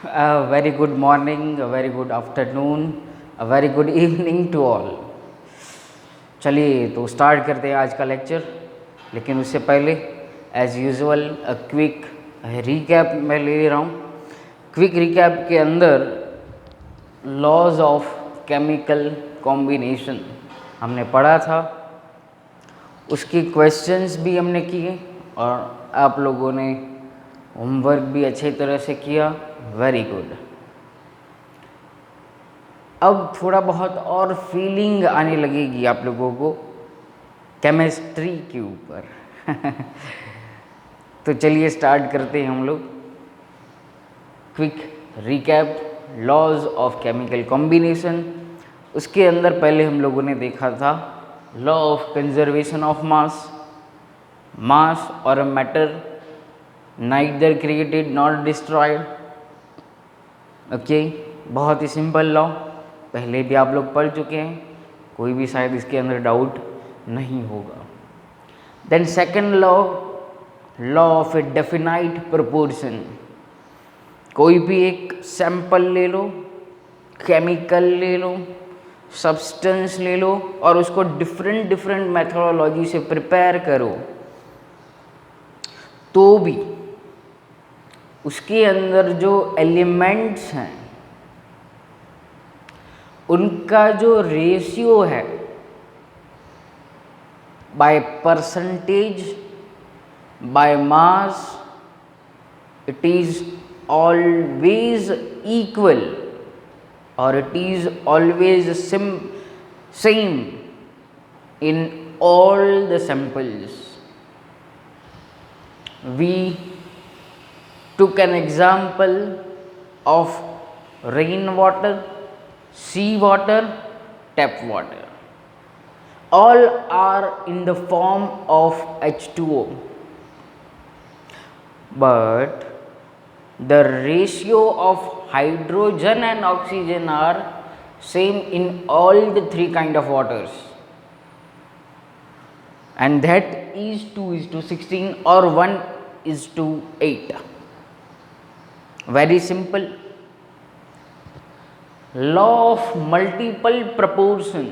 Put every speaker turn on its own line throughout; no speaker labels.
A very good morning, a very good afternoon, a very good evening to all. चलिए तो start करते हैं आज का लेक्चर, लेकिन उससे पहले एज यूजुअल क्विक रिकैप मैं ले रहा हूँ। क्विक रिकैप के अंदर लॉज ऑफ केमिकल कॉम्बिनेशन हमने पढ़ा था, उसकी क्वेश्चंस भी हमने किए और आप लोगों ने होमवर्क भी अच्छी तरह से किया। Very good. अब थोड़ा बहुत और फीलिंग आने लगेगी आप लोगों को केमिस्ट्री के ऊपर। तो चलिए स्टार्ट करते हैं हम लोग। Quick recap, laws of chemical combination. उसके अंदर पहले हम लोगों ने देखा था law of conservation of mass. Mass और uh matter neither created not destroyed. Okay, बहुत ही सिंपल लॉ, पहले भी आप लोग पढ़ चुके हैं, कोई भी शायद इसके अंदर डाउट नहीं होगा। Then second law, law of a definite proportion. कोई भी एक सैंपल ले लो, केमिकल ले लो, सब्सटेंस ले लो और उसको डिफरेंट मेथोडोलॉजी से प्रिपेयर करो, तो भी उसके अंदर जो एलिमेंट्स हैं उनका जो रेशियो है by percentage, by mass, it is always equal और it is always same in all the samples. We took an example of rainwater, seawater, tap water. All are in the form of H2O, but the ratio of hydrogen and oxygen are same in all the three kind of waters, and that is 2:16 or 1:8. Very simple. Law of multiple proportion,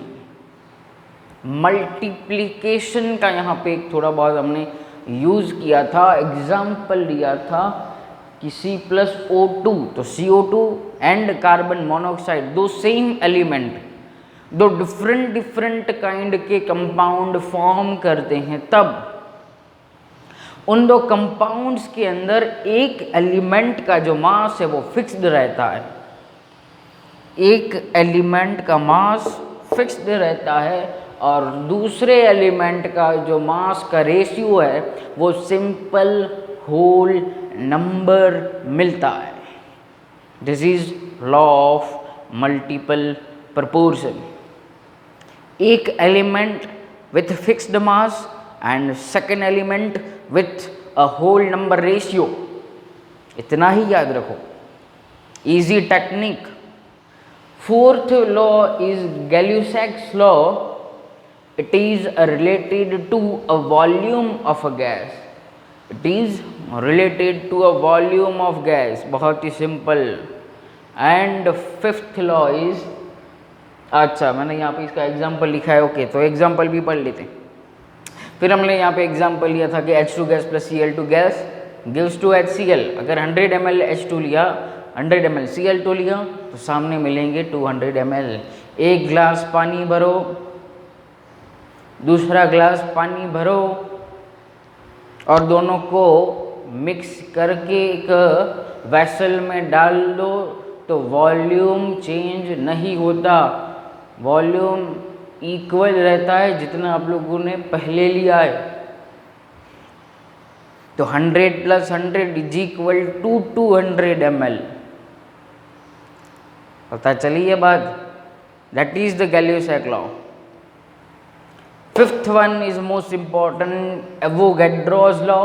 multiplication का यहाँ पे एक थोड़ा बहुत हमने use किया था, example लिया था कि C+O2, तो CO2 एंड कार्बन मोनोऑक्साइड दो सेम एलिमेंट दो डिफरेंट काइंड के कंपाउंड फॉर्म करते हैं, तब उन दो कंपाउंड्स के अंदर एक एलिमेंट का जो मास है वो फिक्स्ड रहता है। एक एलिमेंट का मास फिक्स्ड रहता है और दूसरे एलिमेंट का जो मास का रेशियो है वो सिंपल होल नंबर मिलता है। This is law of multiple proportion. एक element with fixed mass and second element with a whole number ratio, इतना ही याद रखो, easy technique. Fourth law is Gay Lussac's law. It is related to a volume of a gas. It is related to a volume of gas, बहुत ही simple. And fifth law is, अच्छा मैंने यहाँ पे इसका एग्जाम्पल लिखा है, ओके तो एग्जाम्पल भी पढ़ लेते हैं। फिर हमने यहाँ पे एग्जाम्पल लिया था कि H2 gas plus Cl2 gas gives two HCl। अगर 100 ml H2 लिया, 100 ml Cl2 लिया तो सामने मिलेंगे 200 ml। एक ग्लास पानी भरो, दूसरा ग्लास पानी भरो और दोनों को मिक्स करके एक वेसल में डाल दो, तो वॉल्यूम चेंज नहीं होता, वॉल्यूम इक्वल रहता है जितना आप लोगों ने पहले लिया है। तो 100 + 100 इज इक्वल टू 200 ml। पता चली ये बात? That is the Gay Lussac law. Fifth one is most important, Avogadro's law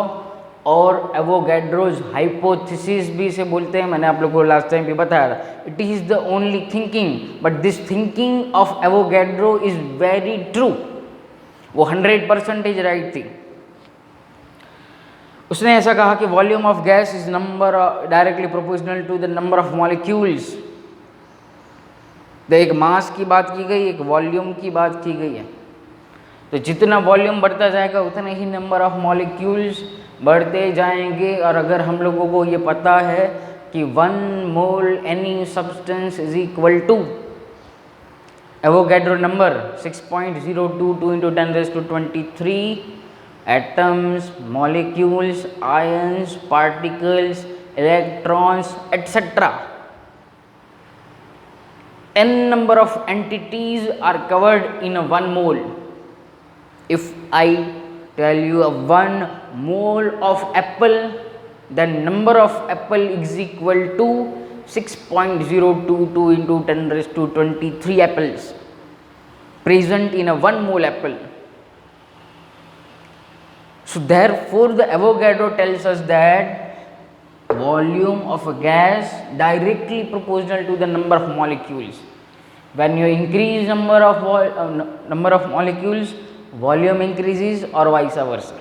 और एवोगैड्रोस हाइपोथेसिस भी इसे बोलते हैं। मैंने आप लोगों को लास्ट टाइम भी बताया था। It is the only thinking, but this thinking of Avogadro is very true. वो 100% राइट थी। उसने ऐसा कहा कि volume of gas is number directly proportional to the number of molecules. तो एक मास की बात की गई, एक वॉल्यूम की बात की गई है। तो जितना वॉल्यूम बढ़ता जाएगा उतने ही नंबर ऑफ मॉलिक्यूल्स बढ़ते जाएंगे। और अगर हम लोगों को ये पता है कि 1 mole any substance is equal to Avogadro number 6.022 into 10⁻23 atoms, molecules, ions, particles, electrons etcetera, n number of entities are covered in a 1 mole. If I tell you a 1 mole of apple, then number of apple is equal to 6.022 into 10⁻23 apples present in a 1 mole apple. So therefore the Avogadro tells us that volume of a gas directly proportional to the number of molecules. When you increase number of molecules, volume increases or vice versa.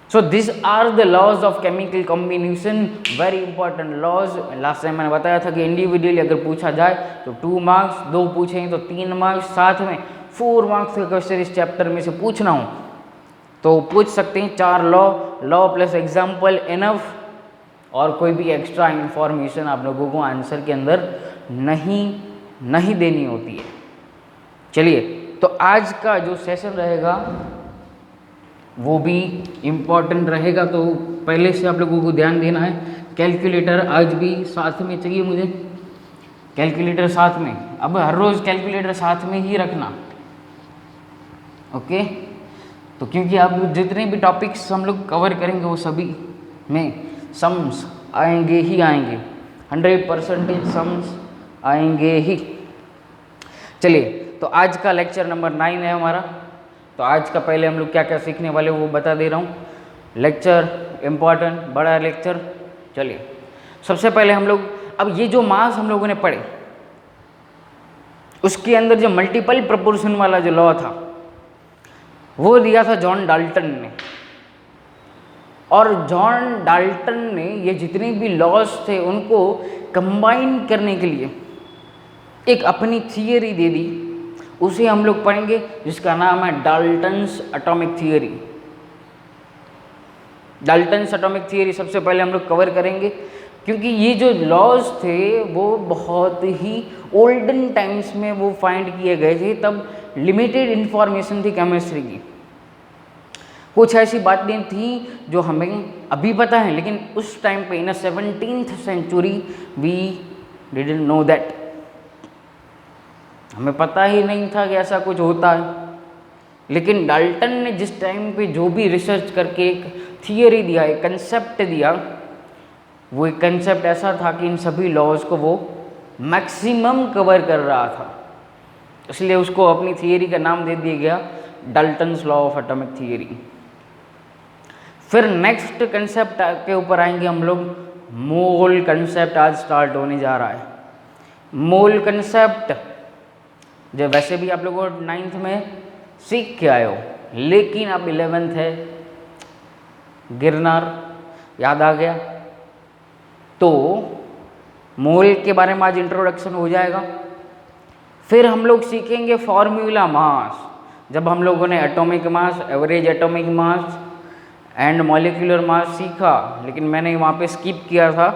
So these are the laws of chemical combination, very important laws. Last time मैंने बताया था कि individually अगर पूछा जाए तो 2 marks, 2 पूछें तो 3 मार्क्स, साथ में 4 मार्क्स का क्वेश्चन इस चैप्टर में से पूछना हो तो पूछ सकते हैं। 4 लॉ प्लस एग्जाम्पल इनफ, और कोई भी एक्स्ट्रा इंफॉर्मेशन आप लोगों को आंसर के अंदर नहीं देनी होती है। चलिए, तो आज का जो सेशन रहेगा वो भी इम्पॉर्टेंट रहेगा, तो पहले से आप लोगों को ध्यान देना है। कैलकुलेटर आज भी साथ में चाहिए मुझे, कैलकुलेटर साथ में। अब हर रोज़ कैलकुलेटर साथ में ही रखना, ओके। तो क्योंकि आप जितने भी टॉपिक्स हम लोग कवर करेंगे वो सभी में सम्स आएंगे ही आएंगे, 100% सम्स आएंगे ही। चलिए, तो आज का लेक्चर नंबर 9 है हमारा। तो आज का पहले हम लोग क्या क्या सीखने वाले वो बता दे रहा हूँ। लेक्चर इम्पॉर्टेंट, बड़ा लेक्चर। चलिए, सबसे पहले हम लोग अब ये जो मास हम लोगों ने पढ़े उसके अंदर जो मल्टीपल प्रोपोर्शन वाला जो लॉ था वो दिया था जॉन डाल्टन ने। और जॉन डाल्टन ने ये जितने भी लॉज थे उनको कंबाइन करने के लिए एक अपनी थियरी दे दी, उसे हम लोग पढ़ेंगे, जिसका नाम है Dalton's atomic theory. Dalton's atomic theory सबसे पहले हम लोग कवर करेंगे, क्योंकि ये जो लॉज थे वो बहुत ही ओल्डन टाइम्स में वो फाइंड किए गए थे। तब लिमिटेड इन्फॉर्मेशन थी केमिस्ट्री की, कुछ ऐसी बातें थी जो हमें अभी पता है, लेकिन उस टाइम पे in 17th century we didn't know that, हमें पता ही नहीं था कि ऐसा कुछ होता है। लेकिन डाल्टन ने जिस टाइम पे जो भी रिसर्च करके एक थियरी दिया, एक कंसेप्ट दिया, वो एक कंसेप्ट ऐसा था कि इन सभी लॉज को वो मैक्सिमम कवर कर रहा था, इसलिए उसको अपनी थियरी का नाम दे दिया गया Dalton's law of atomic theory. फिर नेक्स्ट कंसेप्ट के ऊपर आएंगे हम लोग, मोल कंसेप्ट आज स्टार्ट होने जा रहा है। मोल कंसेप्ट जो वैसे भी आप लोगों 9th में सीख के आए हो, लेकिन अब 11th है, गिरनार याद आ गया, तो मोल के बारे में आज इंट्रोडक्शन हो जाएगा। फिर हम लोग सीखेंगे फॉर्मूला मास। जब हम लोगों ने atomic mass, average atomic mass and molecular मास सीखा, लेकिन मैंने वहाँ पे स्किप किया था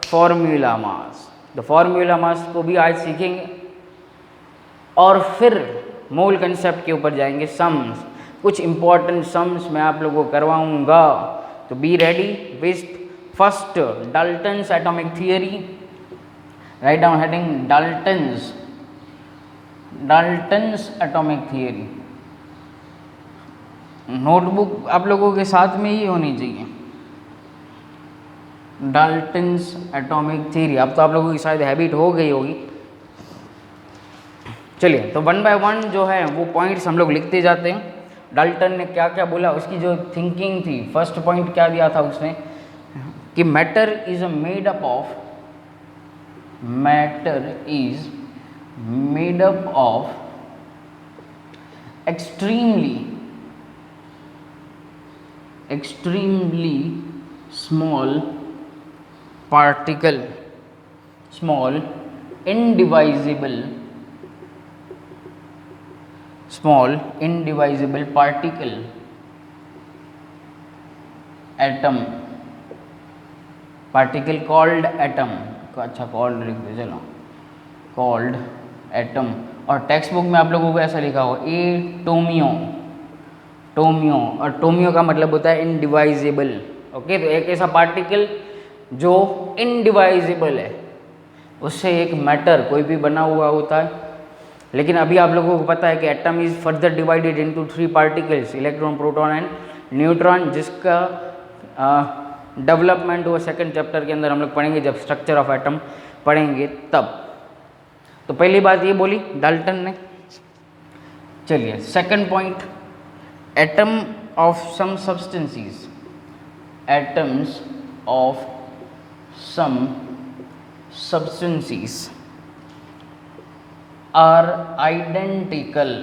फॉर्मूला मास, तो फॉर्मूला मास को भी आज सीखेंगे। और फिर मोल कंसेप्ट के ऊपर जाएंगे, सम्स, कुछ इंपॉर्टेंट सम्स मैं आप लोगों को करवाऊंगा, तो be ready with first Dalton's atomic theory. Write down heading Dalton's atomic theory. Notebook आप लोगों के साथ में ही होनी चाहिए, डाल्टन्स एटॉमिक थियरी। अब तो आप लोगों की शायद हैबिट हो गई होगी। चलिए, तो 1 by 1 जो है वो पॉइंट्स हम लोग लिखते जाते हैं। डाल्टन ने क्या क्या बोला, उसकी जो थिंकिंग थी, फर्स्ट पॉइंट क्या दिया था उसने कि matter is made up of extremely extremely small particle, small indivisible particle, atom, particle called atom, अच्छा called लिख दो, चलो called atom। और टेक्स्ट बुक में आप लोगों को ऐसा लिखा हो एटोमियो, टोमियो, और टोमियो का मतलब होता है इनडिवाइजेबल। ओके, तो एक ऐसा पार्टिकल जो इनडिवाइजेबल है, उससे एक मैटर कोई भी बना हुआ होता है। लेकिन अभी आप लोगों को पता है कि atom is further divided into 3 particles, electron, proton and neutron, जिसका डेवलपमेंट वो सेकंड चैप्टर के अंदर हम लोग पढ़ेंगे, जब स्ट्रक्चर ऑफ एटम पढ़ेंगे तब। तो पहली बात ये बोली डाल्टन ने। चलिए second point, atom of some substances, atoms of some substances are identical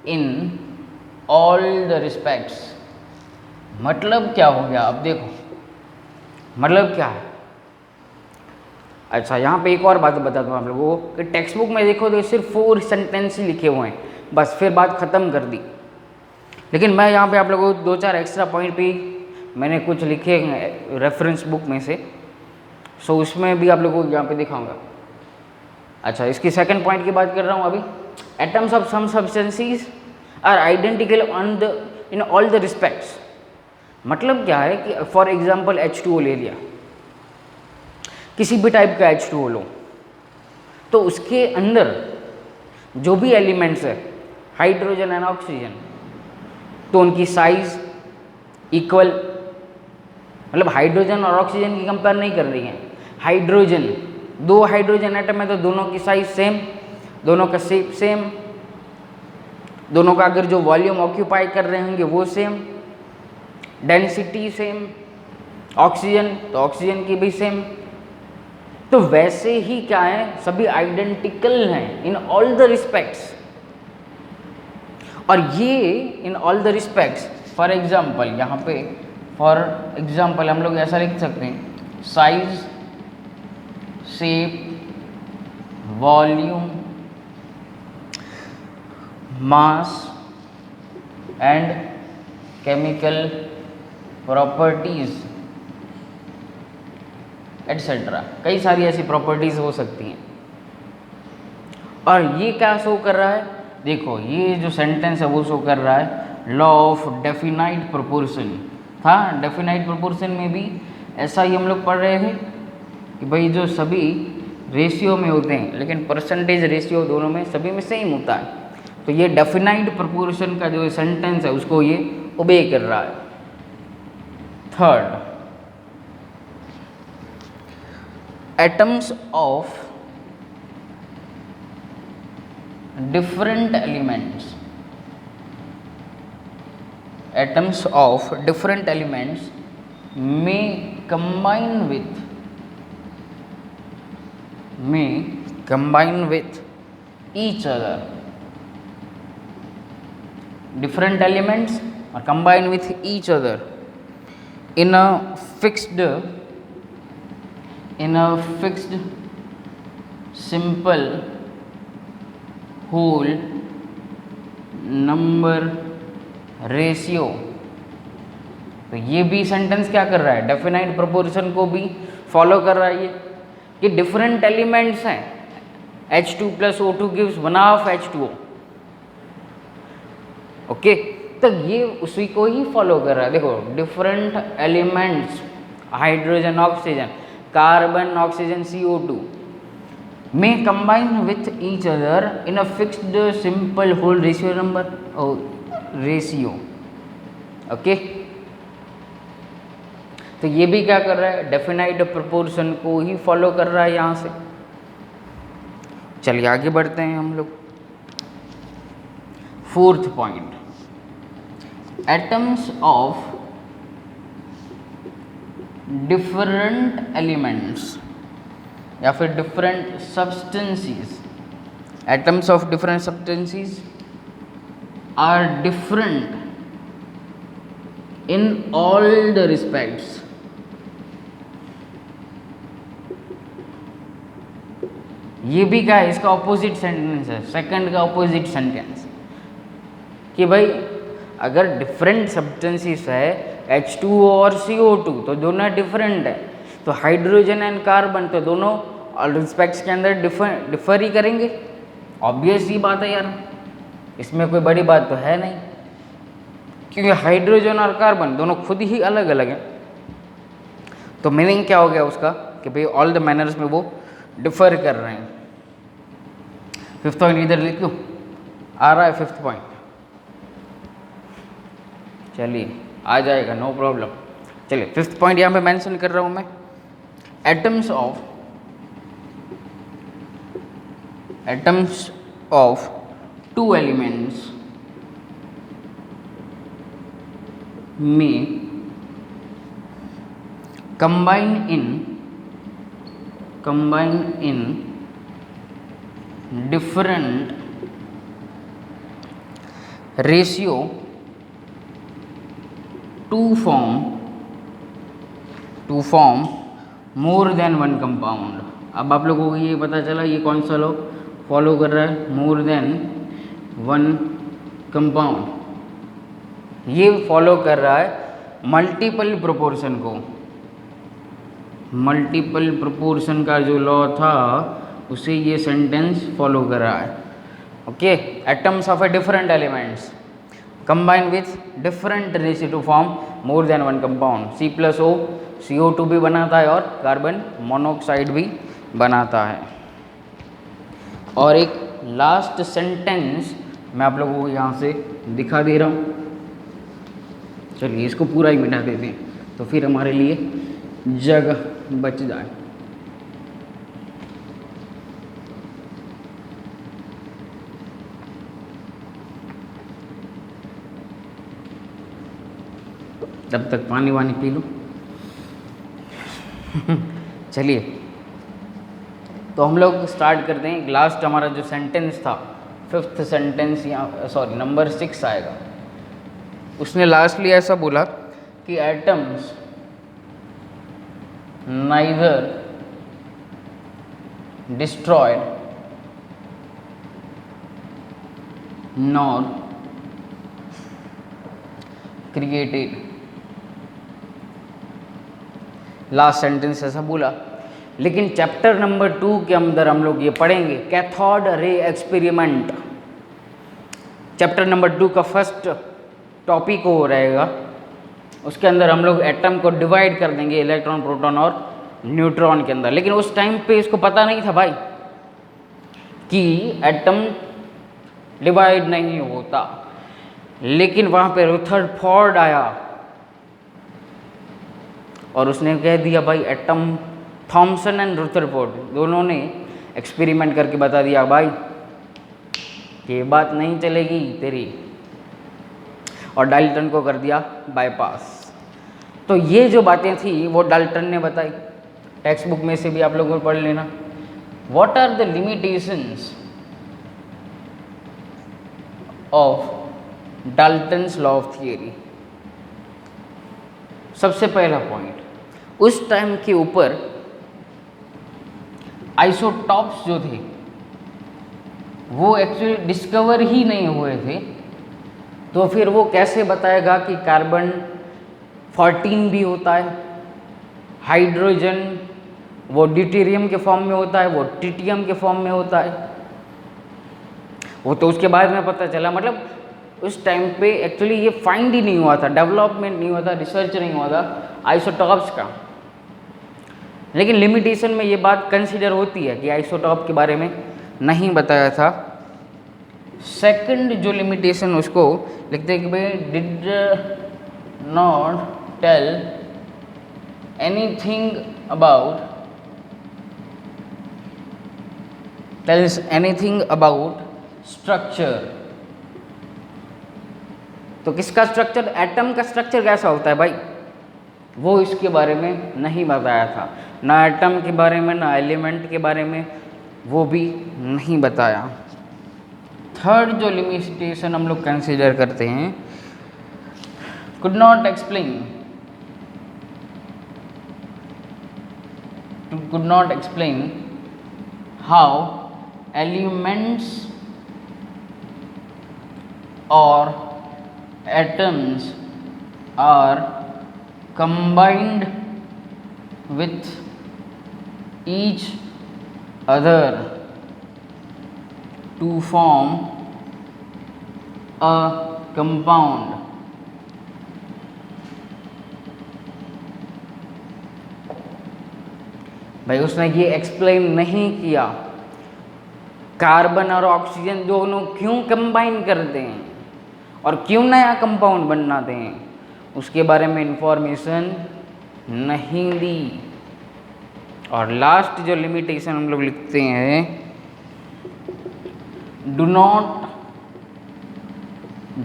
in all the respects। मतलब क्या हो गया, अब देखो मतलब क्या है। अच्छा, यहाँ पे एक और बात बताता हूँ आप लोगों को कि टेक्स्ट बुक में देखो तो सिर्फ 4 सेंटेंस ही लिखे हुए हैं, बस, फिर बात ख़त्म कर दी। लेकिन मैं यहाँ पे आप लोगों को 2-4 एक्स्ट्रा पॉइंट भी मैंने कुछ लिखे रेफरेंस बुक में से, सो उसमें भी आप लोगों को यहाँ पे दिखाऊंगा। अच्छा, इसकी सेकंड पॉइंट की बात कर रहा हूँ अभी। Atoms of some substances are identical in all the respects. मतलब क्या है कि फॉर एग्जांपल H2O ले लिया, किसी भी टाइप का H2O लो, तो उसके अंदर जो भी एलिमेंट्स है, हाइड्रोजन एंड ऑक्सीजन, तो उनकी साइज इक्वल, मतलब हाइड्रोजन और ऑक्सीजन की कंपेयर नहीं कर रही है। हाइड्रोजन, 2 हाइड्रोजन एटम है तो दोनों की साइज सेम, दोनों का शेप सेम, दोनों का अगर जो वॉल्यूम ऑक्यूपाई कर रहे होंगे वो सेम, डेंसिटी सेम। ऑक्सीजन तो ऑक्सीजन की भी सेम। तो वैसे ही क्या है, सभी आइडेंटिकल हैं इन ऑल द रिस्पेक्ट्स। और ये इन all the respects, for example यहाँ पे फॉर एग्जाम्पल हम लोग ऐसा लिख सकते हैं, size, shape, volume, mass and chemical properties etcetera. कई सारी ऐसी प्रॉपर्टीज हो सकती हैं। और ये क्या शो कर रहा है, देखो ये जो सेंटेंस है वो शो कर रहा है लॉ ऑफ डेफिनाइट प्रोपोर्शन था। डेफिनाइट प्रोपोर्शन में भी ऐसा ही हम लोग पढ़ रहे थे कि भाई जो सभी रेशियो में होते हैं, लेकिन परसेंटेज रेशियो दोनों में सभी में सेम होता है। तो ये डेफिनाइट प्रोपोर्शन का जो सेंटेंस है उसको ये ओबे कर रहा है। Third, atoms of different elements, atoms of different elements may combine with each other। different elements are combined with each other in a fixed simple whole number ratio. तो ये भी सेंटेंस क्या कर रहा है, डेफिनाइट प्रोपोर्शन को भी follow कर रहा है ये, कि डिफरेंट एलिमेंट्स हैं, H2 + O2 gives 1/2 H2O। Okay, तो ये उसी को ही फॉलो कर रहा है। देखो different elements, hydrogen, oxygen, carbon, oxygen, CO2 may combine with each other in a fixed simple whole ratio number ratio। Okay, तो ये भी क्या कर रहा है, डेफिनाइट प्रोपोर्शन को ही फॉलो कर रहा है यहाँ से। चलिए आगे बढ़ते हैं हम लोग। Fourth point, atoms of different elements या फिर different substances, atoms of different substances are different in all the respects, ये भी क्या है, इसका ऑपोजिट सेंटेंस है, सेकंड का ऑपोजिट सेंटेंस, कि भाई अगर डिफरेंट सब्सटेंसेस है H2O और CO2 तो दोनों डिफरेंट है, तो हाइड्रोजन एंड कार्बन तो दोनों रिस्पेक्ट्स के अंदर डिफर ही करेंगे। ऑब्वियस ही बात है यार, इसमें कोई बड़ी बात तो है नहीं, क्योंकि हाइड्रोजन और कार्बन दोनों खुद ही अलग अलग हैं। तो मीनिंग क्या हो गया उसका कि भाई ऑल द मैनर्स में वो डिफर कर रहे हैं। फिफ्थ पॉइंट इधर लिख लूँ, आ रहा है फिफ्थ पॉइंट, चलिए आ जाएगा, नो प्रॉब्लम। चलिए फिफ्थ पॉइंट यहाँ पे मेंशन कर रहा हूँ मैं, एटम्स ऑफ टू एलिमेंट्स में combine in different ratio to form more than one compound। अब आप लोगों को ये पता चला ये कौन सा लॉ फॉलो कर रहा है, मोर देन वन कंपाउंड, ये फॉलो कर रहा है मल्टीपल प्रोपोर्शन को। मल्टीपल प्रोपोर्शन का जो लॉ था उसे ये सेंटेंस फॉलो कर रहा है। Okay, atoms of a different elements combine with different ratio two form more than one compound. C+O CO2 भी बनाता है और कार्बन मोनोऑक्साइड भी बनाता है। और एक लास्ट सेंटेंस मैं आप लोगों को यहाँ से दिखा दे रहा हूँ, चलिए इसको पूरा ही मिटा देते हैं तो फिर हमारे लिए जगह बच जाए। तब तक पानी वानी पी लो। चलिए तो हम लोग स्टार्ट करते हैं। लास्ट हमारा जो सेंटेंस था, फिफ्थ सेंटेंस यहाँ सॉरी नंबर 6 आएगा, उसने लास्टली ऐसा बोला कि atoms neither destroyed nor created। Last sentence ऐसा बोला, लेकिन चैप्टर नंबर 2 के अंदर हम लोग ये पढ़ेंगे cathode ray experiment. Chapter number 2 का फर्स्ट टॉपिक वो रहेगा, उसके अंदर हम लोग एटम को डिवाइड कर देंगे इलेक्ट्रॉन प्रोटॉन और न्यूट्रॉन के अंदर। लेकिन उस टाइम पे इसको पता नहीं था भाई कि एटम डिवाइड नहीं होता, लेकिन वहाँ पे रदरफोर्ड आया और उसने कह दिया भाई एटम, थॉमसन एंड रदरफोर्ड दोनों ने एक्सपेरिमेंट करके बता दिया भाई ये बात नहीं चलेगी तेरी, और डाल्टन को कर दिया बाईपास। तो ये जो बातें थी वो डाल्टन ने बताई, टेक्स्ट बुक में से भी आप लोगों को पढ़ लेना। What are the limitations of Dalton's law of theory. सबसे पहला पॉइंट, उस टाइम के ऊपर आइसोटॉप्स जो थे वो एक्चुअली डिस्कवर ही नहीं हुए थे, तो फिर वो कैसे बताएगा कि कार्बन 14 भी होता है, हाइड्रोजन वो ड्यूटेरियम के फॉर्म में होता है, वो ट्रिटियम के फॉर्म में होता है। वो तो उसके बाद में पता चला, मतलब उस टाइम पे एक्चुअली ये फाइंड ही नहीं हुआ था, डेवलपमेंट नहीं हुआ था, रिसर्च नहीं हुआ था आइसोटॉप्स का। लेकिन लिमिटेशन में ये बात कंसीडर होती है कि आइसोटॉप के बारे में नहीं बताया था। सेकंड जो लिमिटेशन उसको लिखते हैं कि भाई did not tell anything about structure. तो किसका स्ट्रक्चर, एटम का स्ट्रक्चर कैसा होता है भाई, वो इसके बारे में नहीं बताया था, ना एटम के बारे में ना एलिमेंट के बारे में वो भी नहीं बताया। थर्ड जो लिमिटेशन हम लोग कंसीडर करते हैं, could not explain how elements or atoms are combined with each other to form a compound. भाई उसने ये एक्सप्लेन नहीं किया कार्बन और ऑक्सीजन दोनों क्यों कंबाइन करते हैं और क्यों नया कंपाउंड बनाते हैं, उसके बारे में इंफॉर्मेशन नहीं दी। और लास्ट जो लिमिटेशन हम लोग लिखते हैं, do not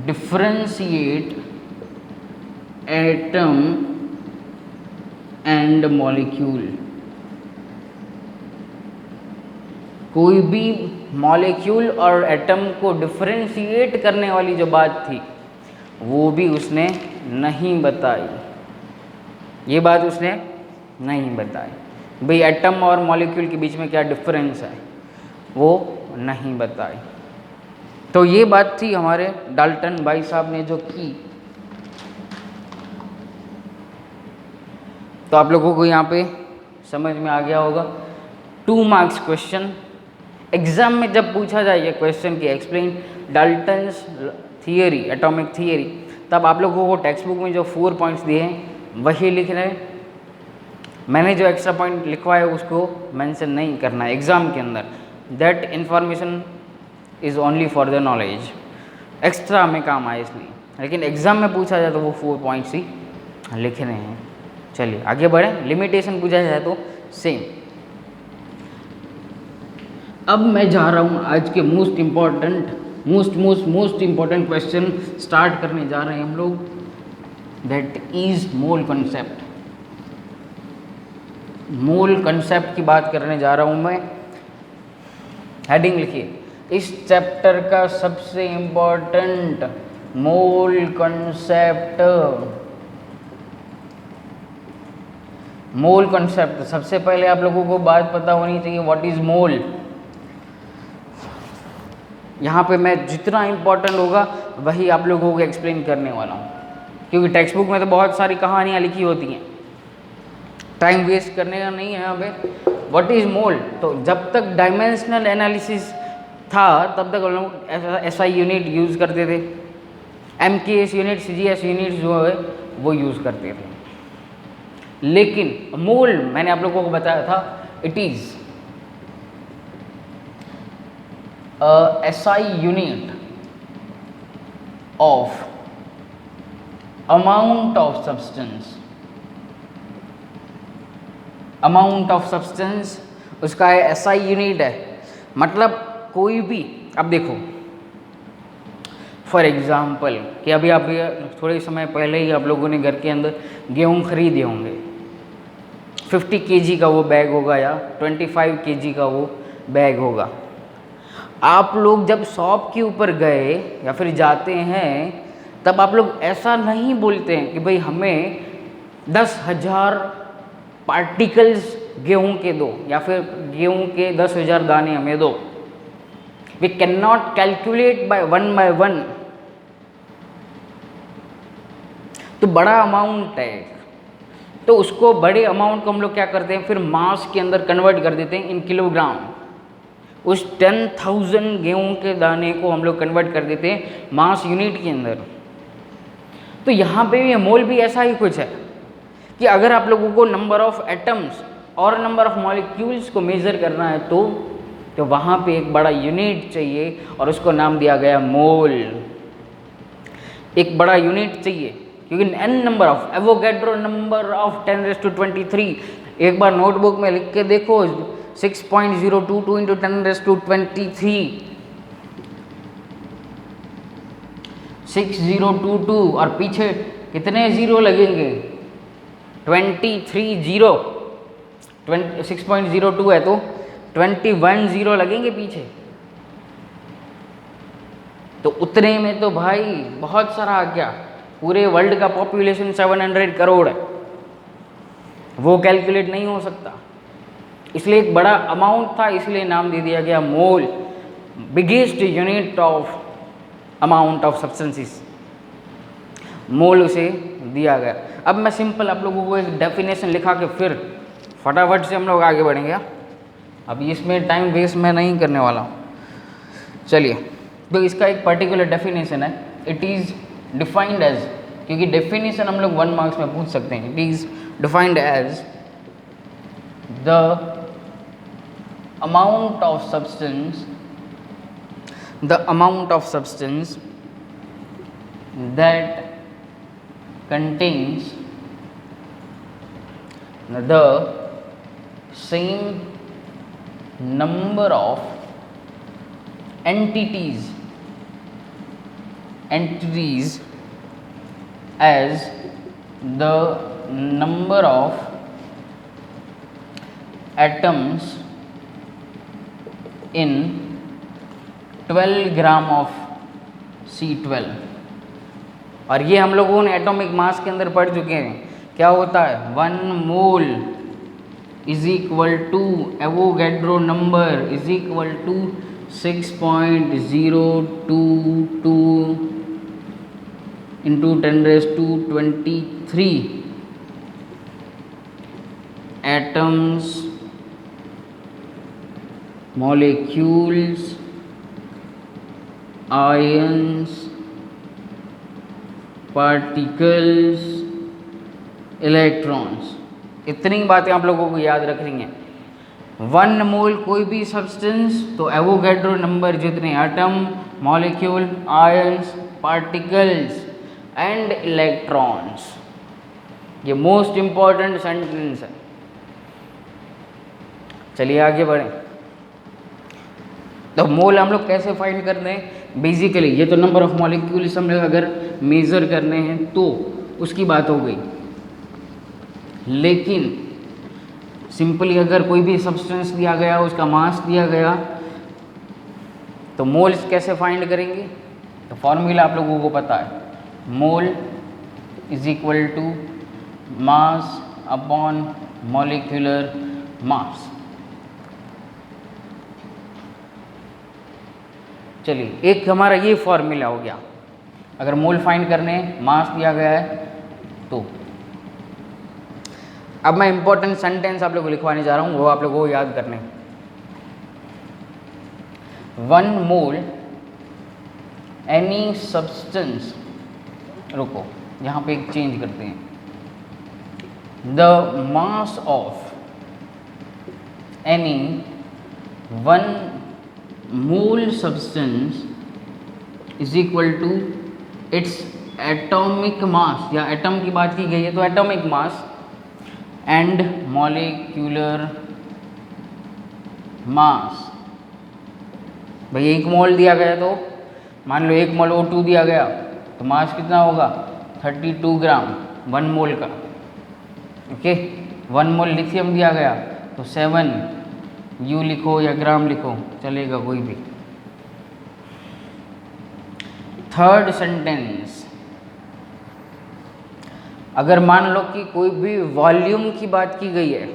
differentiate atom and molecule. कोई भी मॉलिक्यूल और एटम को डिफरेंशिएट करने वाली जो बात थी वो भी उसने नहीं बताई, ये बात उसने नहीं बताई। भाई एटम और मॉलिक्यूल के बीच में क्या डिफरेंस है वो नहीं बताई। तो ये बात थी हमारे डाल्टन भाई साहब ने जो की। तो आप लोगों को यहाँ पे समझ में आ गया होगा। 2 मार्क्स क्वेश्चन एग्जाम में जब पूछा जाए ये क्वेश्चन की explain Dalton's theory, atomic theory, तब आप लोगों को टेक्स्ट बुक में जो 4 पॉइंट्स दिए हैं वही लिख रहे हैं। मैंने जो एक्स्ट्रा पॉइंट लिखवाया उसको मेंशन नहीं करना है एग्ज़ाम के अंदर। That information is only for the knowledge, extra में काम आए इसलिए, लेकिन एग्ज़ाम में पूछा जाए तो वो 4 पॉइंट्स ही लिखने हैं। चलिए आगे बढ़ें। लिमिटेशन पूछा जाए तो सेम। अब मैं जा रहा हूँ आज के मोस्ट इम्पॉर्टेंट क्वेश्चन स्टार्ट करने जा रहे हैं हम लोग, that is mole concept. Mole concept की बात करने जा रहा हूँ मैं। हेडिंग लिखिए, इस चैप्टर का सबसे important mole concept. Mole concept सबसे पहले आप लोगों को बात पता होनी चाहिए, व्हाट इज मोल। यहाँ पे मैं जितना इम्पोर्टेंट होगा वही आप लोगों को एक्सप्लेन करने वाला हूँ, क्योंकि टेक्स्ट बुक में तो बहुत सारी कहानियाँ लिखी होती हैं, टाइम वेस्ट करने का नहीं है यहाँ पे। व्हाट इज़ मोल, तो जब तक डायमेंशनल एनालिसिस था तब तक हम लोग SI यूनिट यूज़ करते थे, MKS यूनिट, CGS यूनिट जो है वो यूज़ करते थे। लेकिन मोल मैंने आप लोगों को बताया था, it is SI unit of amount of substance। amount of substance उसका SI यूनिट है। मतलब कोई भी, अब देखो फॉर एग्ज़ाम्पल कि अभी आप थोड़े समय पहले ही आप लोगों ने घर के अंदर गेहूँ खरीदे होंगे, 50 kg का वो बैग होगा या 25 kg का वो बैग होगा। आप लोग जब शॉप के ऊपर गए या फिर जाते हैं तब आप लोग ऐसा नहीं बोलते हैं कि भाई हमें 10,000 पार्टिकल्स गेहूं के दो या फिर गेहूं के 10,000 दाने हमें दो। We can not calculate by one. तो बड़ा अमाउंट है, तो उसको बड़े अमाउंट को हम लोग क्या करते हैं, फिर मास के अंदर कन्वर्ट कर देते हैं इन किलोग्राम। उस 10,000 गेहूं के दाने को हम लोग कन्वर्ट कर देते हैं मास यूनिट के अंदर। तो यहाँ पे ये मोल भी ऐसा ही कुछ है कि अगर आप लोगों को नंबर ऑफ एटम्स और नंबर ऑफ मॉलिक्यूल्स को मेज़र करना है तो वहाँ पे एक बड़ा यूनिट चाहिए और उसको नाम दिया गया मोल। एक बड़ा यूनिट चाहिए क्योंकि n number of Avogadro number of 10⁻23। एक बार नोटबुक में लिख के देखो, 6.022 इंटू 10⁻23 6022 और पीछे कितने जीरो लगेंगे, 23 जीरो। 6.02 है तो 21 जीरो लगेंगे पीछे। तो उतने में तो भाई बहुत सारा आ गया, पूरे वर्ल्ड का पॉपुलेशन 700 करोड़ है, वो कैलकुलेट नहीं हो सकता, इसलिए एक बड़ा अमाउंट था, इसलिए नाम दे दिया गया mole, biggest unit of amount of substances, mole उसे दिया गया। अब मैं सिंपल आप लोगों को एक डेफिनेशन लिखा के फिर फटाफट से हम लोग आगे बढ़ेंगे। अब इसमें टाइम वेस्ट मैं नहीं करने वाला हूँ। चलिए, तो इसका एक पर्टिकुलर डेफिनेशन है, इट इज़ डिफाइंड एज, क्योंकि डेफिनेशन हम लोग 1 मार्क्स में पूछ सकते हैं, it is defined as the amount of substance that contains the same number of entities as the number of atoms in 12 gram of C12। और ये हम लोगों ने एटॉमिक मास के अंदर पढ़ चुके हैं, क्या होता है, 1 mole is equal to Avogadro number is equal to 6.022 into 10⁻23 atoms, molecules, ions, particles, electrons। इतनी बातें आप लोगों को याद रखनी है। 1 मोल कोई भी सब्सटेंस तो एवोगैड्रो नंबर जितने atom, molecule, ions, particles and electrons. ये मोस्ट इंपॉर्टेंट सेंटेंस है। चलिए आगे बढ़ें। तो मोल हम लोग कैसे फाइंड करते हैं, बेसिकली ये तो नंबर ऑफ मॉलिक्यूल्स हम लोग अगर मेज़र करने हैं तो उसकी बात हो गई, लेकिन सिंपली अगर कोई भी सब्सटेंस दिया गया, उसका मास दिया गया, तो मोल्स कैसे फाइंड करेंगे, तो फॉर्मूला आप लोगों को पता है, mole is equal to mass upon molecular mass. चलिए, एक हमारा ये फॉर्मूला हो गया, अगर मोल फाइंड करने मास दिया गया है तो। अब मैं इंपॉर्टेंट सेंटेंस आप लोगों को लिखवाने जा रहा हूँ, वो आप लोगों को याद करने। 1 मोल एनी सब्सटेंस, रुको यहाँ पे एक चेंज करते हैं, the mass of any 1 mole substance is equal to its atomic mass, या एटम की बात की गई है तो atomic mass and molecular mass. भाई 1 मोल दिया गया तो मान लो 1 मोल O2 दिया गया तो मास कितना होगा, 32 ग्राम 1 मोल का। ओके, 1 मोल लिथियम दिया गया तो 7 U लिखो या ग्राम लिखो, चलेगा कोई भी। थर्ड सेंटेंस, अगर मान लो कि कोई भी वॉल्यूम की बात की गई है,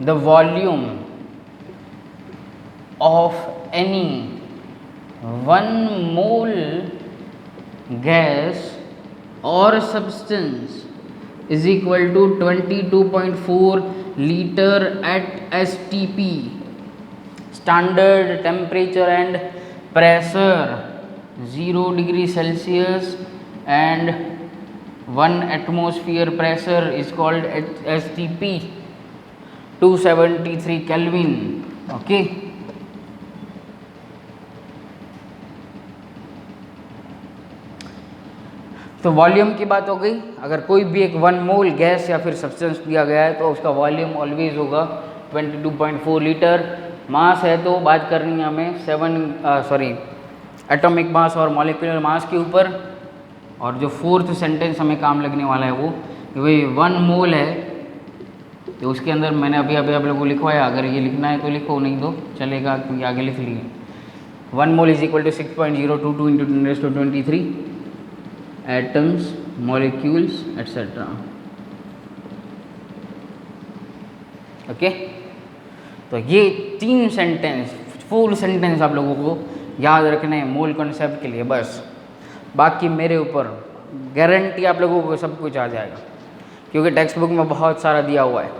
the volume of any 1 mole gas और substance is equal to 22.4 liter at STP, standard temperature and pressure 0 degree Celsius and 1 atmosphere pressure is called STP 273 Kelvin। okay, तो वॉल्यूम की बात हो गई। अगर कोई भी एक 1 मोल गैस या फिर सब्सटेंस दिया गया है तो उसका वॉल्यूम ऑलवेज होगा 22.4 लीटर। मास है तो बात करनी है हमें एटॉमिक मास और मॉलिक्यूलर मास के ऊपर। और जो 4th सेंटेंस हमें काम लगने वाला है वो वही 1 मोल है, तो उसके अंदर मैंने अभी आप लोगों को लिखवाया, अगर ये लिखना है तो लिखो, नहीं तो चलेगा क्योंकि आगे लिख लिए। 1 mole is equal to 6.022 into 10⁻23 atoms, molecules, etc. Okay तो ये 3 सेंटेंस, फुल सेंटेंस आप लोगों को याद रखने हैं मोल कॉन्सेप्ट के लिए बस। बाकी मेरे ऊपर गारंटी आप लोगों को सब कुछ आ जाएगा, क्योंकि टेक्स्ट बुक में बहुत सारा दिया हुआ है,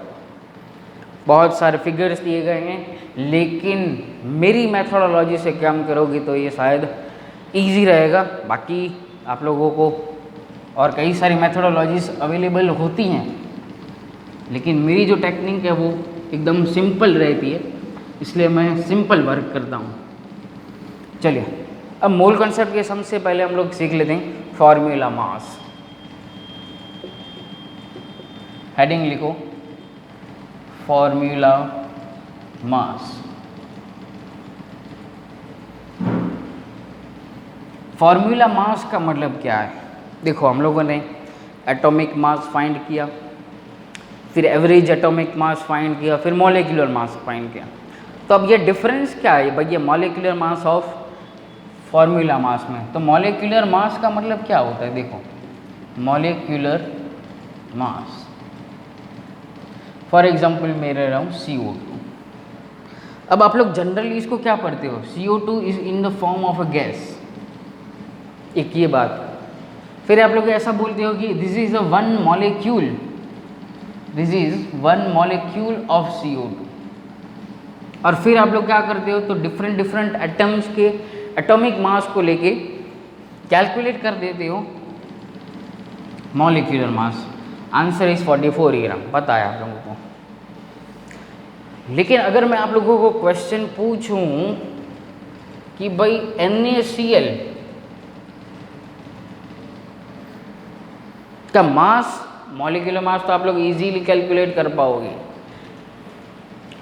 बहुत सारे फिगर्स दिए गए हैं, लेकिन मेरी मेथोडोलॉजी से काम करोगे तो ये शायद इजी रहेगा। बाकी आप लोगों को और कई सारी मेथोडोलॉजीज अवेलेबल होती हैं, लेकिन मेरी जो टेक्निक है वो एकदम सिंपल रहती है, इसलिए मैं सिंपल वर्क करता हूँ। चलिए अब मोल कॉन्सेप्ट के सबसे पहले हम लोग सीख लेते हैं फॉर्मूला मास। हेडिंग लिखो फॉर्मूला मास। फॉर्मूला मास का मतलब क्या है? देखो हम लोगों ने एटॉमिक मास फाइंड किया, फिर एवरेज एटॉमिक मास फाइंड किया, फिर मॉलिक्यूलर मास फाइंड किया। तो अब ये डिफरेंस क्या है भाई, ये molecular mass of formula mass में। तो मॉलिक्यूलर मास का मतलब क्या होता है? देखो मॉलिक्यूलर मास, फॉर एग्जाम्पल मैं ले रहा हूँ CO2। अब आप लोग जनरली इसको क्या पढ़ते हो? CO2 is in the form of a gas, एक ये बात। फिर आप लोग ऐसा बोलते हो कि this is a one molecule, this is one molecule of CO2। और फिर आप लोग क्या करते हो? तो डिफरेंट डिफरेंट एटम्स के एटॉमिक मास को लेके कैलकुलेट कर देते हो मॉलिक्यूलर मास। आंसर इज 44 ग्राम, पता है आप लोगों को। लेकिन अगर मैं आप लोगों को क्वेश्चन पूछूं कि भाई NaCl का मास, मॉलिक्यूलर मास तो आप लोग इजीली कैलकुलेट कर पाओगे,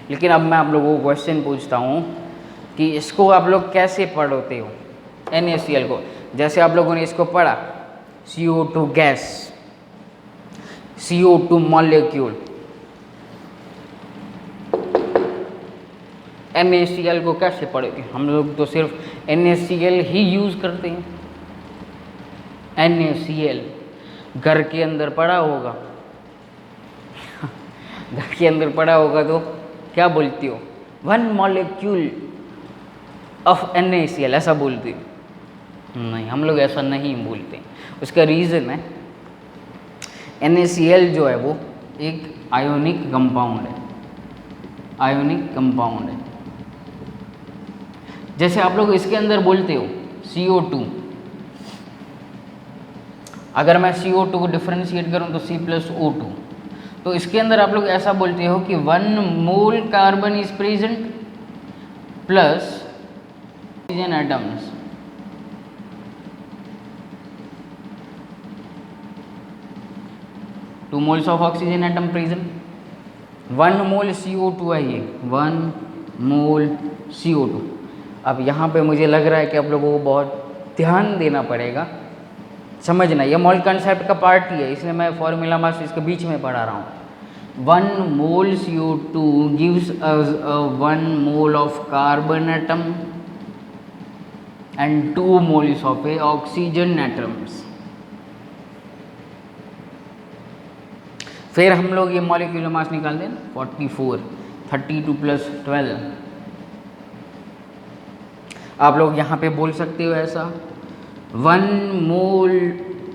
लेकिन अब मैं आप लोगों को क्वेश्चन पूछता हूँ कि इसको आप लोग कैसे पढ़ते हो NaCl को। जैसे आप लोगों ने इसको पढ़ा CO2 gas, CO2 molecule, NaCl को कैसे पढ़ोगे? हम लोग तो सिर्फ NaCl ही यूज़ करते हैं। NaCl घर के अंदर पड़ा होगा घर के अंदर पड़ा होगा तो क्या बोलती हो? वन मॉलिक्यूल ऑफ NaCl, ऐसा बोलती हो? नहीं, हम लोग ऐसा नहीं बोलते। उसका रीज़न है NaCl जो है वो एक आयोनिक कंपाउंड है, आयोनिक कंपाउंड है। जैसे आप लोग इसके अंदर बोलते हो CO2, अगर मैं CO2 को डिफ्रेंशिएट करूं तो C+O2, तो इसके अंदर आप लोग ऐसा बोलते हो कि 1 mole carbon is present plus oxygen atoms. Two moles of oxygen atom present. 1 mole CO2 है ये, 1 मोल CO2। अब यहाँ पे मुझे लग रहा है कि आप लोगों को बहुत ध्यान देना पड़ेगा, समझना। ये मोल कॉन्सेप्ट का पार्ट ही है, इसलिए मैं फॉर्मूला मास इसके बीच में पढ़ा रहा हूँ। 1 मोल CO2 gives us 1 mole of carbon atom and 2 moles of A oxygen atoms. फिर हम लोग ये मॉलिक्यूलर मास निकाल दें, 44, 32 प्लस 12। आप लोग यहाँ पे बोल सकते हो ऐसा 1 मोल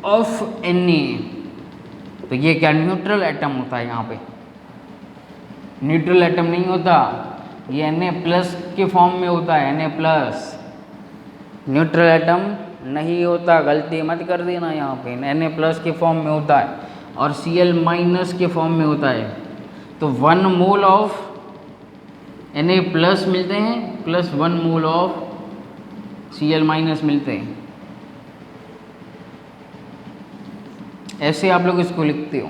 ऑफ Na, तो ये क्या न्यूट्रल एटम होता है? यहाँ पे न्यूट्रल एटम नहीं होता, ये Na प्लस के फॉर्म में होता है, Na प्लस। न्यूट्रल एटम नहीं होता, गलती मत कर देना। यहाँ पे Na प्लस के फॉर्म में होता है और Cl माइनस के फॉर्म में होता है। तो 1 मोल ऑफ Na प्लस मिलते हैं plus 1 mole of Cl minus मिलते हैं। ऐसे आप लोग इसको लिखते हो।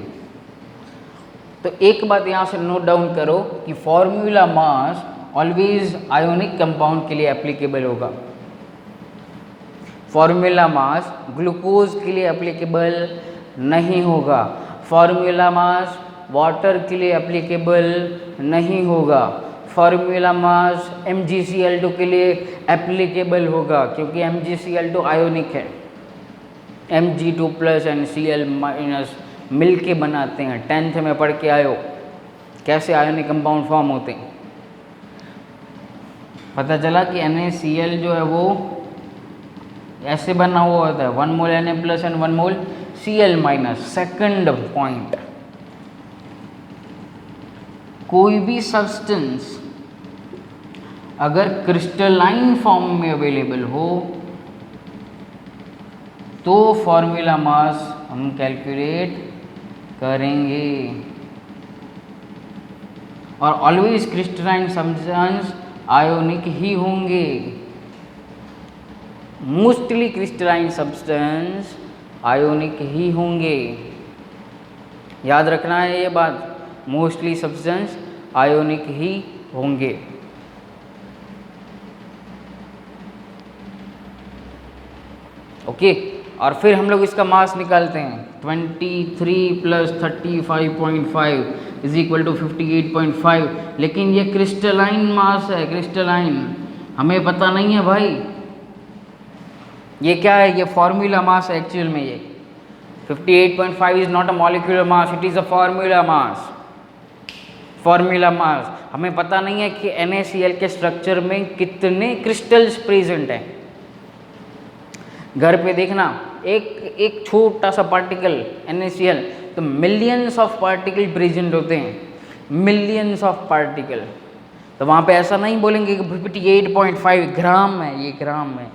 तो एक बात यहाँ से नोट डाउन करो कि formula mass always ionic compound के लिए एप्लीकेबल होगा। फॉर्मूला मास ग्लूकोज के लिए एप्लीकेबल नहीं होगा, फॉर्मूला मास वाटर के लिए एप्लीकेबल नहीं होगा, फॉर्मूला मास MgCl2 के लिए एप्लीकेबल होगा, क्योंकि MgCl2 आयोनिक है, Mg2 plus and Cl minus मिल के बनाते हैं। 10th में पढ़ के आयो कैसे आयोनिक कंपाउंड फॉर्म होते हैं। पता चला कि NaCl जो है वो ऐसे बना हुआ होता है, 1 मोल Na plus and 1 mole Cl minus. Second point, कोई भी सब्सटेंस अगर क्रिस्टलाइन फॉर्म में अवेलेबल हो तो फॉर्मूला मास हम कैलकुलेट करेंगे, और ऑलवेज क्रिस्टलाइन सब्सटेंस आयोनिक ही होंगे। मोस्टली क्रिस्टलाइन सब्सटेंस आयोनिक ही होंगे, याद रखना है ये बात, मोस्टली सब्सटेंस आयोनिक ही होंगे। ओके, और फिर हम लोग इसका मास निकालते हैं। 23 प्लस 35.5 इज इक्वल टू 58.5, लेकिन ये क्रिस्टलाइन मास है, क्रिस्टलाइन हमें पता नहीं है भाई ये क्या है। ये फॉर्मूला मास है एक्चुअल में। ये 58.5 is not a molecular mass, it is a formula mass. Formula mass हमें पता नहीं है कि NaCl के स्ट्रक्चर में कितने क्रिस्टल्स प्रेजेंट हैं। घर पे देखना, एक छोटा सा पार्टिकल NaCl, तो मिलियंस ऑफ पार्टिकल प्रेजेंट होते हैं, मिलियंस ऑफ पार्टिकल। तो वहाँ पे ऐसा नहीं बोलेंगे कि 58.5 ग्राम है, ये ग्राम है।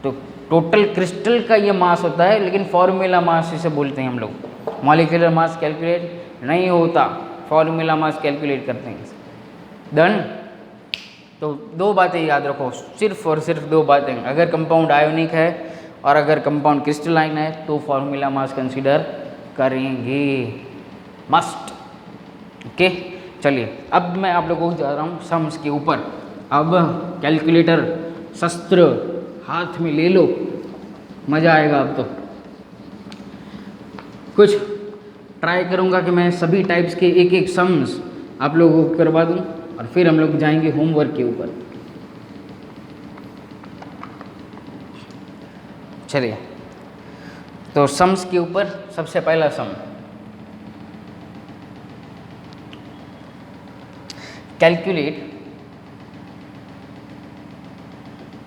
तो टोटल क्रिस्टल का ये मास होता है, लेकिन फॉर्मूला मास इसे बोलते हैं हम लोग। मॉलिक्यूलर मास कैलकुलेट नहीं होता, फॉर्मूला मास कैलकुलेट करते हैं। डन। तो दो बातें याद रखो, सिर्फ और सिर्फ दो बातें। अगर कंपाउंड आयोनिक है और अगर कंपाउंड क्रिस्टलाइन है तो फॉर्मूला मास कंसीडर करेंगे, मस्ट। ओके, चलिए अब मैं आप लोगों को जा रहा हूँ सम्स के ऊपर। अब कैलकुलेटर शस्त्र हाथ में ले लो, मज़ा आएगा। अब तो कुछ ट्राई करूँगा कि मैं सभी टाइप्स के एक एक सम्स आप लोगों को करवा दूँ, और फिर हम लोग जाएंगे होमवर्क के ऊपर। चलिए, तो सम्स के ऊपर सबसे पहला sum, calculate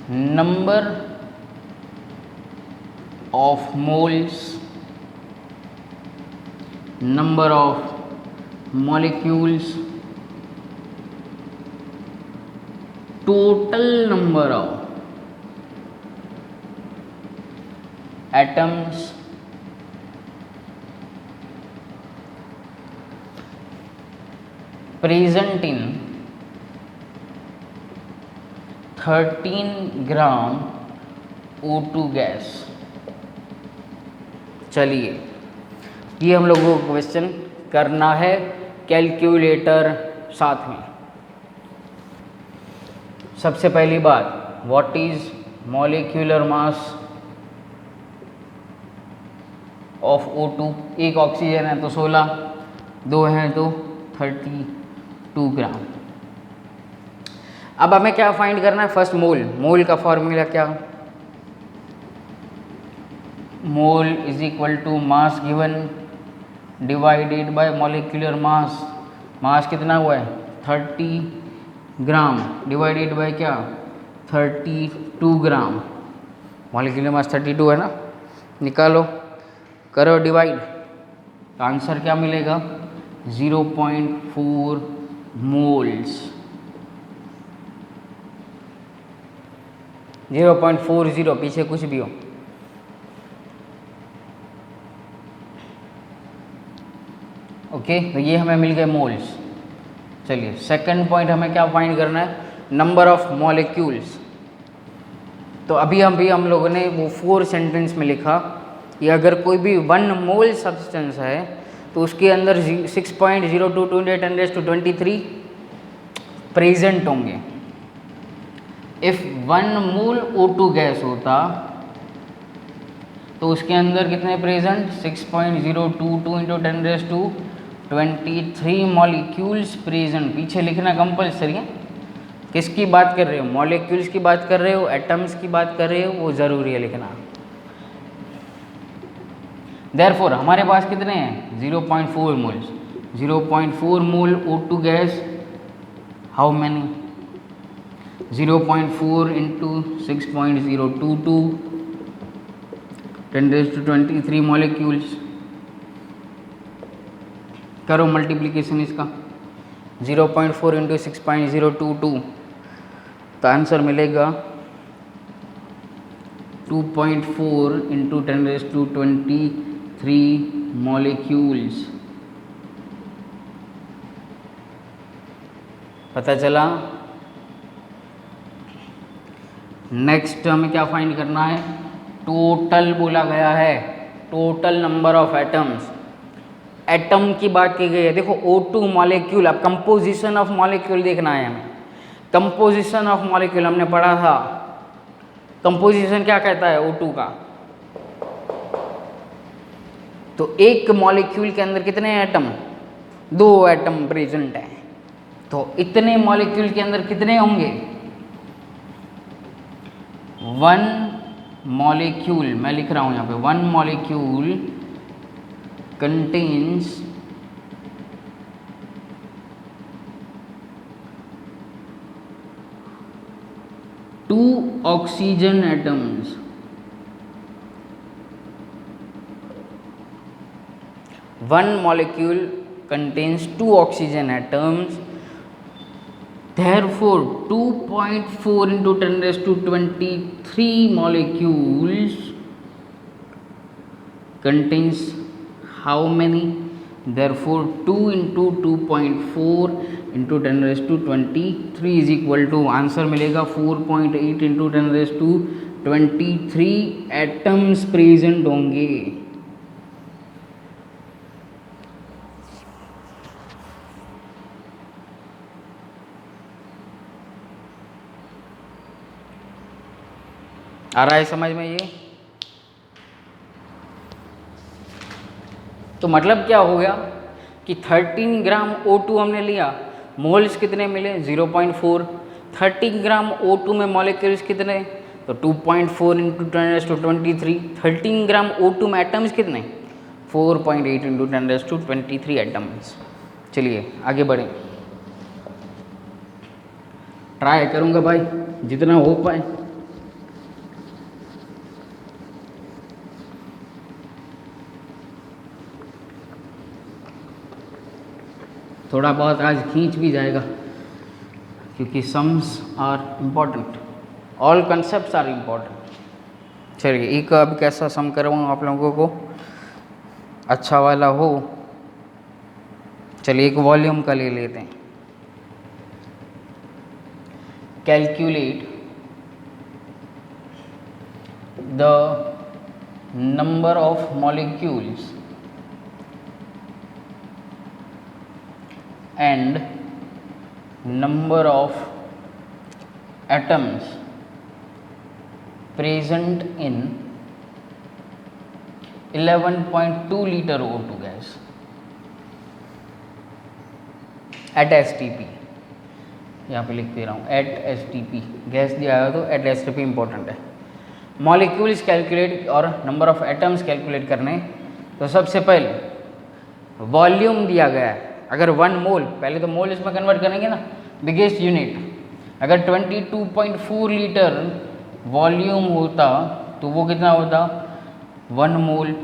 number of moles, number of molecules, total number of atoms present in 13 gram O2 gas. चलिए, ये हम लोगों को क्वेश्चन करना है कैलकुलेटर साथ में। सबसे पहली बात, what is molecular mass of O2। एक ऑक्सीजन है तो 16, दो हैं तो 32 ग्राम। अब हमें क्या फाइंड करना है? फर्स्ट मोल। मोल का फॉर्मूला क्या? Mole is equal to mass given divided by molecular mass. Mass कितना हुआ है? 30 ग्राम डिवाइडेड बाय क्या? 32 ग्राम। मॉलिक्यूलर मास 32 है ना, निकालो, करो डिवाइड, तो आंसर क्या मिलेगा? 0.4 मोल्स। 0.40, पीछे कुछ भी हो। ओके, तो ये हमें मिल गए मोल्स। चलिए, सेकंड पॉइंट हमें क्या फाइंड करना है? Number of molecules. तो अभी हम लोगों ने वो 4 सेंटेंस में लिखा कि अगर कोई भी 1 मोल सब्सटेंस है तो उसके अंदर 6.02 × 10⁻23 प्रेजेंट होंगे। इफ 1 मोल O2 गैस होता तो उसके अंदर कितने प्रेजेंट? 6.022 × 10⁻23 molecules present. पीछे लिखना कंपल्सरी है, किसकी बात कर रहे हो, मॉलिक्यूल्स की बात कर रहे हो, एटम्स की बात कर रहे हो, वो ज़रूरी है लिखना। देयरफॉर हमारे पास कितने हैं 0.4 moles, 0.4 mole O2 gas, how many 0.4 into 6.022 10⁻23 molecules. करो मल्टीप्लिकेशन इसका 0.4 इंटू 6.022 तो आंसर मिलेगा 2.4 इंटू 10⁻23 मॉलिक्यूल्स। पता चला। नेक्स्ट हमें क्या फाइंड करना है, टोटल बोला गया है, total number of atoms. Atom की बात की गई है। देखो O2 मॉलिक्यूल, अब कंपोजिशन ऑफ मॉलिक्यूल देखना है हमें। कंपोजिशन ऑफ मॉलिक्यूल हमने पढ़ा था, कंपोजिशन क्या कहता है O2 का। तो एक मॉलिक्यूल के अंदर कितने एटम, 2 एटम प्रेजेंट है। तो इतने मॉलिक्यूल के अंदर कितने होंगे, 1 मॉलिक्यूल, मैं लिख रहा हूं यहां पे 1 molecule contains 2 oxygen atoms. One molecule contains 2 oxygen atoms. Therefore, 2.4 into 10⁻23 molecules contains how many? Therefore 2 into 2.4 into 10⁻23 is equal to, answer मिलेगा 4.8 into 10⁻23 एटम्स प्रेजेंट होंगे। आ रहा है समझ में ये। तो मतलब क्या हो गया कि 13 ग्राम O2 हमने लिया, मोल्स कितने मिले 0.4, 30 ग्राम O2 में मॉलिक्यूल्स कितने, तो 2.4 इंटू 10⁻23, 13 ग्राम O2 में एटम्स कितने 4.8 इंटू 10⁻23 एटम्स। चलिए आगे बढ़ें, ट्राई करूँगा भाई जितना हो पाए। थोड़ा बहुत आज खींच भी जाएगा क्योंकि sums are important, all concepts are important. चलिए एक अब कैसा सम करवाऊँ आप लोगों को अच्छा वाला हो। चलिए एक वॉल्यूम का ले लेते हैं। Calculate the number of molecules and number of atoms present in 11.2 liter O2 gas at STP। यहाँ पे लिख दे रहा हूँ at STP, गैस दिया है तो at STP इम्पोर्टेंट है। मॉलिक्यूल्स कैलकुलेट और नंबर ऑफ एटम्स कैलकुलेट करने, तो सबसे पहले वॉल्यूम दिया गया है। अगर 1 मोल, पहले तो मोल इसमें कन्वर्ट करेंगे ना, बिगेस्ट यूनिट। अगर 22.4 लीटर वॉल्यूम होता तो वो कितना होता 1 मोल।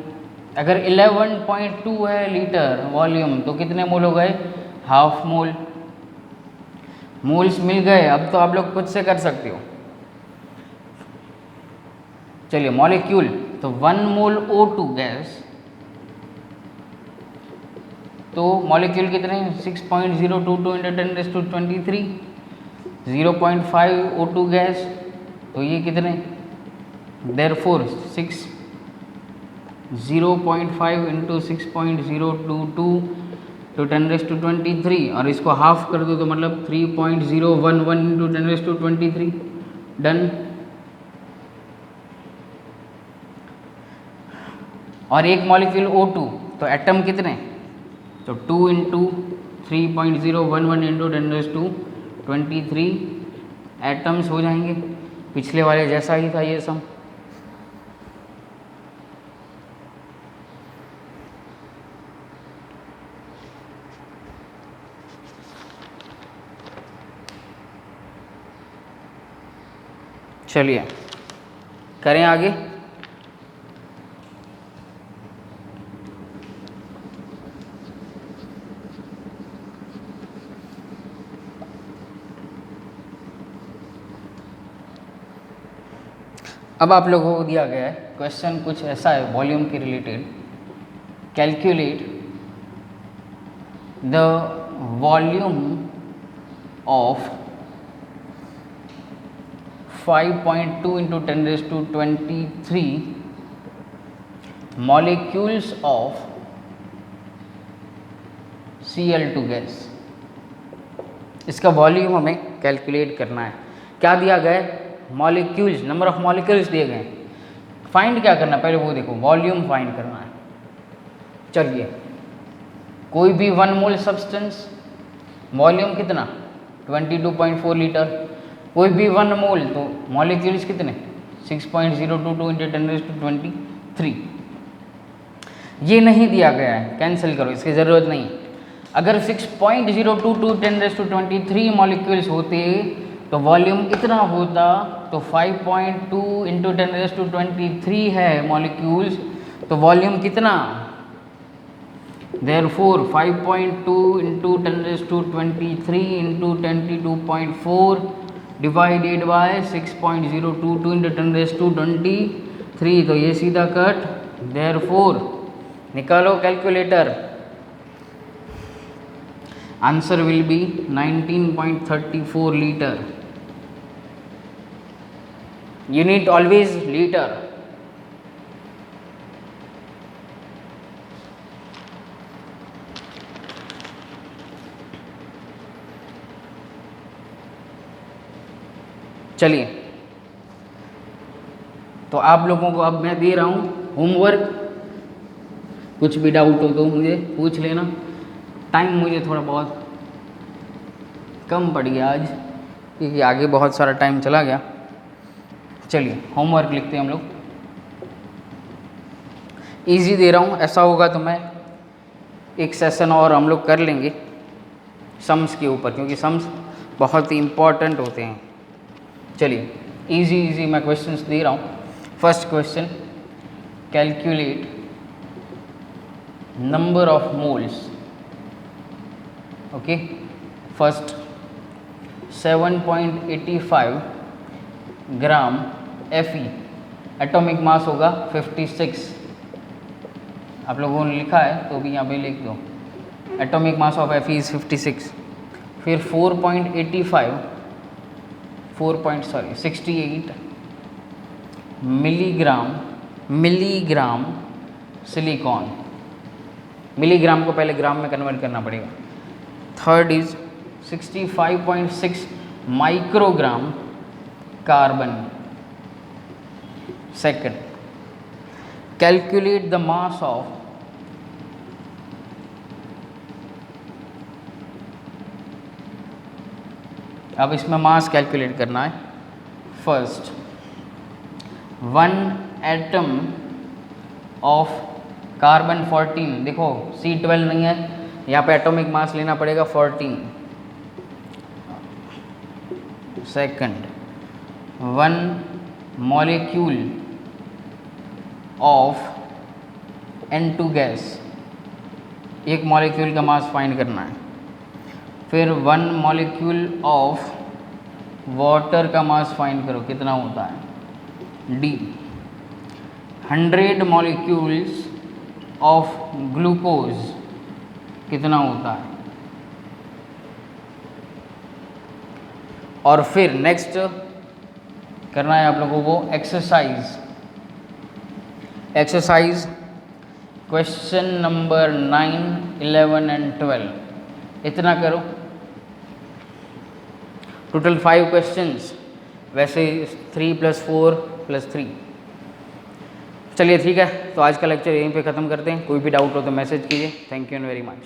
अगर 11.2 है लीटर वॉल्यूम तो कितने मोल हो गए, हाफ मोल। मोल्स मिल गए, अब तो आप लोग खुद से कर सकते हो। चलिए मॉलिक्यूल, तो 1 मोल O2 गैस, तो मॉलिक्यूल कितने 6.022 इंटू 10⁻23, 0.5 O2 गैस, तो ये कितने देयरफॉर 0.5 इंटू 6.022 तो 10⁻23 और इसको हाफ कर दो तो मतलब 3.011 इंटू 10⁻23 डन। और एक मॉलिक्यूल O2 तो एटम कितने, तो 2 इंटू 3.011 इंटू 10⁻23 एटम्स हो जाएंगे, पिछले वाले जैसा ही था ये सम। चलिए करें आगे। अब आप लोगों को दिया गया है क्वेश्चन कुछ ऐसा है वॉल्यूम के related. Calculate the volume of 5.2 into 10⁻23 molecules of Cl2 gas. इसका वॉल्यूम हमें कैलकुलेट करना है। क्या दिया गया है? मॉलिक्यूल्स, नंबर ऑफ मॉलिक्यूल्स दिए गए हैं। फाइंड क्या करना है पहले वो देखो, वॉल्यूम फाइंड करना है। चलिए कोई भी 1 मोल सब्सटेंस, वॉल्यूम कितना 22.4 लीटर। कोई भी 1 मोल तो मॉलिक्यूल्स कितने 6.022 into 10⁻23। ये नहीं दिया गया है, कैंसिल करो, इसकी ज़रूरत नहीं। अगर 6.022 10⁻23 मॉलिक्यूल्स होते तो वॉल्यूम कितना होता, तो 5.2 into 10⁻23 है मॉलिक्यूल्स, तो वॉल्यूम कितना, therefore 5.2 into 10⁻23 into 22.4 divided by 6.022 into 10⁻23, तो ये सीधा कट। therefore निकालो calculator, answer will be 19.34 litre. You need always liter. चलिए तो आप लोगों को अब मैं दे रहा हूँ होमवर्क। कुछ भी डाउट हो तो मुझे पूछ लेना। टाइम मुझे थोड़ा बहुत कम पड़ गया आज, क्योंकि आगे बहुत सारा टाइम चला गया। चलिए होमवर्क लिखते हैं हम लोग। इजी दे रहा हूँ, ऐसा होगा तो मैं एक सेशन और हम लोग कर लेंगे सम्स के ऊपर, क्योंकि सम्स बहुत ही इम्पॉर्टेंट होते हैं। चलिए इजी मैं क्वेश्चंस दे रहा हूँ। First question, calculate number of moles. Okay, first 7.85 gram Fe, atomic mass होगा 56। आप लोगों ने लिखा है तो भी यहाँ पे लिख दो, atomic mass of Fe is 56। फिर 68 मिलीग्राम सिलिकॉन। मिलीग्राम को पहले ग्राम में कन्वर्ट करना पड़ेगा। Third is 65.6 microgram carbon. Second, calculate the mass of अब इसमें मास कैलकुलेट करना है। फर्स्ट 1 एटम ऑफ कार्बन 14, देखो C12 नहीं है, यहाँ पे एटॉमिक मास लेना पड़ेगा 14। Second 1 molecule of N2 gas, एक मॉलिक्यूल का मास फाइंड करना है। फिर 1 मॉलिक्यूल ऑफ वाटर का मास फाइंड करो कितना होता है। डी 100 मॉलिक्यूल्स ऑफ ग्लूकोज कितना होता है। और फिर नेक्स्ट करना है आप लोगों को एक्सरसाइज क्वेश्चन नंबर 9, 11 एंड 12, इतना करो। टोटल 5 क्वेश्चंस, वैसे 3 + 4 + 3। चलिए ठीक है, तो आज का लेक्चर यहीं पे ख़त्म करते हैं। कोई भी डाउट हो तो मैसेज कीजिए। Thank you very much.